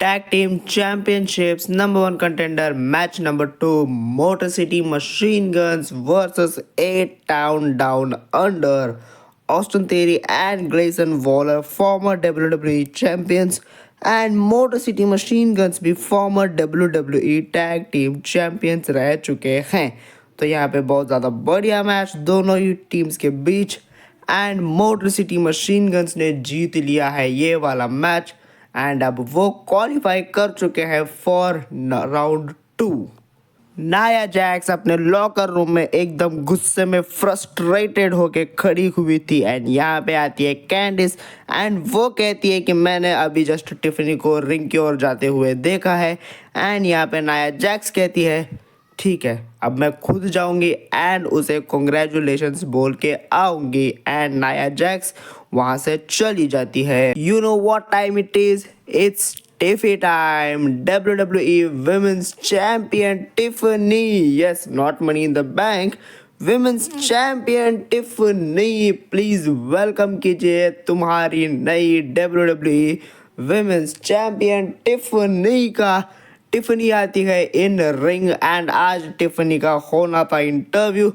Tag Team Championships number 1 contender match number 2 Motor City Machine Guns versus 8 Town Down Under. Austin Theory and Grayson Waller, former WWE champions, and Motor City Machine Guns भी former WWE Tag Team Champions रह चुके हैं. तो यहाँ पे बहुत ज़्यादा बढ़िया मैच दोनों ही टीम्स के बीच and motor city machine guns ने जीत लिया है ये वाला मैच एंड अब वो क्वालिफाई कर चुके हैं फॉर राउंड 2. नाया जैक्स अपने लॉकर रूम में एकदम गुस्से में फ्रस्ट्रेटेड होके खड़ी हुई थी एंड यहाँ पे आती है कैंडिस एंड वो कहती है कि मैंने अभी जस्ट टिफनी को रिंग की ओर जाते हुए देखा है एंड यहाँ पे नाया जैक्स कहती है ठीक है अब मैं खुद जाऊंगी एंड उसे कॉन्ग्रेचुलेशंस बोल के आऊंगी एंड नाया जैक्स वहां से चली जाती है. You know what time it is, it's Tiffy time. WWE Women's Champion Tiffany, yes, not Money in the Bank, Women's Champion Tiffany, please welcome कीजिए तुम्हारी नई WWE Women's Champion टिफनी का. Tiffany आती है इन रिंग एंड आज Tiffany का होना था इंटरव्यू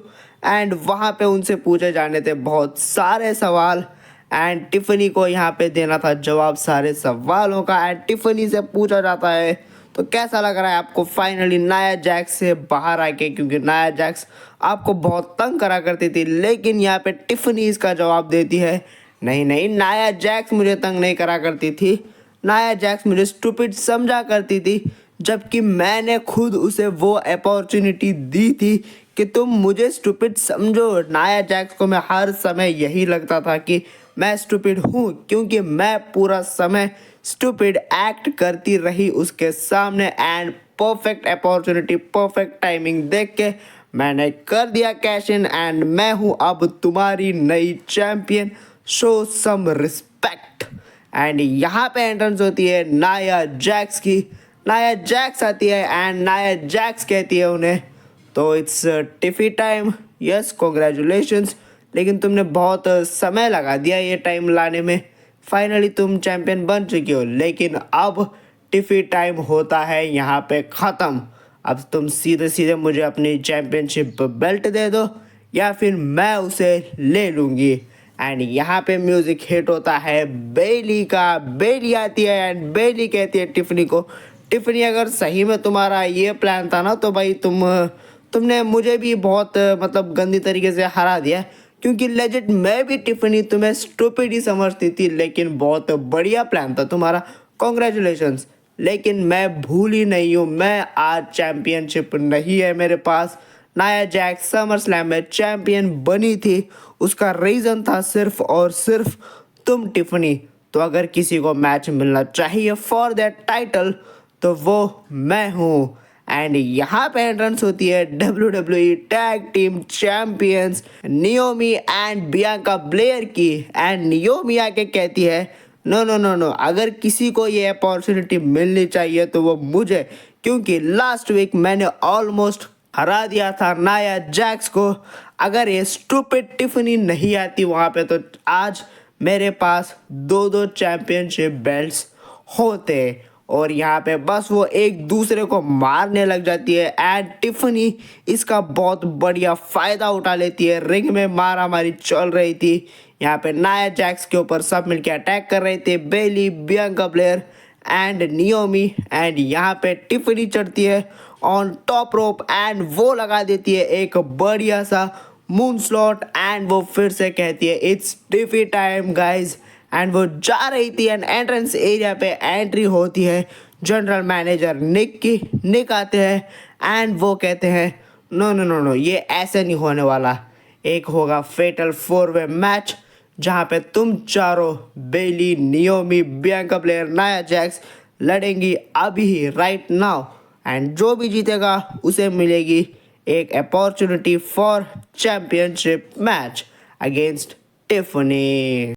एंड वहाँ पे उनसे पूछे जाने थे बहुत सारे सवाल एंड टिफनी को यहाँ पे देना था जवाब सारे सवालों का एंड टिफनी से पूछा जाता है तो कैसा लग रहा है आपको फाइनली नाया जैक्स से बाहर आके, क्योंकि नाया जैक्स आपको बहुत तंग करा करती थी लेकिन यहाँ पे टिफनी इसका जवाब देती है नहीं नाया जैक्स मुझे तंग नहीं करा करती थी, नाया जैक्स मुझे स्टूपिड समझा करती थी जबकि मैंने खुद उसे वो अपॉर्चुनिटी दी थी कि तुम मुझे स्टूपिड समझो. नाया जैक्स को मैं हर समय यही लगता था कि मैं स्टूपिड हूँ क्योंकि मैं पूरा समय स्टूपिड एक्ट करती रही उसके सामने and perfect opportunity perfect timing देख के मैंने कर दिया कैश इन एंड मैं हूँ अब तुम्हारी नई champion. Show some respect. And यहाँ पे एंट्रेंस होती है नाया जैक्स की. नाया जैक्स आती है एंड नाया जैक्स कहती है उन्हें तो it's Tiffy time. Yes congratulations, लेकिन तुमने बहुत समय लगा दिया ये टाइम लाने में. फाइनली तुम चैंपियन बन चुकी हो लेकिन अब टिफी टाइम होता है यहाँ पे ख़त्म. अब तुम सीधे सीधे मुझे अपनी चैंपियनशिप बेल्ट दे दो या फिर मैं उसे ले लूँगी. एंड यहाँ पे म्यूज़िक हिट होता है बेली का. बेली आती है एंड बेली कहती है टिफनी को टिफनी अगर सही में तुम्हारा ये प्लान था ना तो भाई तुमने मुझे भी बहुत मतलब गंदी तरीके से हरा दिया क्योंकि लेजिट मैं भी टिफनी तुम्हें स्टूपिड ही समझती थी लेकिन बहुत बढ़िया प्लान था तुम्हारा. कॉन्ग्रेचुलेशंस. लेकिन मैं भूल ही नहीं हूँ, मैं आज चैम्पियनशिप नहीं है मेरे पास. नाया जैक्स समर स्लैम में चैम्पियन बनी थी, उसका रीज़न था सिर्फ और सिर्फ तुम टिफनी. तो अगर किसी को मैच मिलना चाहिए फॉर दैट टाइटल तो वो मैं हूँ. एंड यहाँ पे एंट्रेंस होती है WWE tag team champions Naomi and Bianca Blair की. एंड नियोमी आके कहती है नो, अगर किसी को ये अपॉर्चुनिटी मिलनी चाहिए तो वो मुझे, क्योंकि लास्ट वीक मैंने ऑलमोस्ट हरा दिया था नाया जैक्स को. अगर ये स्टूपिड टिफनी नहीं आती वहाँ पे तो आज मेरे पास 2 चैंपियनशिप बेल्ट्स होते और यहाँ पे बस वो एक दूसरे को मारने लग जाती है एंड टिफनी इसका बहुत बढ़िया फ़ायदा उठा लेती है. रिंग में मारामारी चल रही थी, यहाँ पे नाया जैक्स के ऊपर सब मिलके अटैक कर रहे थे Bayley, Bianca Belair and Naomi. And यहाँ पे टिफनी चढ़ती है ऑन टॉप रोप एंड वो लगा देती है एक बढ़िया सा मून स्लॉट एंड वो फिर से कहती है it's Tiffy time guys. And वो जा रही थी एंड एंट्रेंस एरिया पे एंट्री होती है जनरल मैनेजर निक की. निक आते हैं एंड वो कहते हैं नो ये ऐसे नहीं होने वाला. एक होगा फेटल 4-वे मैच जहाँ पे तुम चारों Bayley, Naomi, Bianca Belair, Nia Jax लड़ेंगी अभी राइट नाउ एंड जो भी जीतेगा उसे मिलेगी एक opportunity for championship match against Tiffany.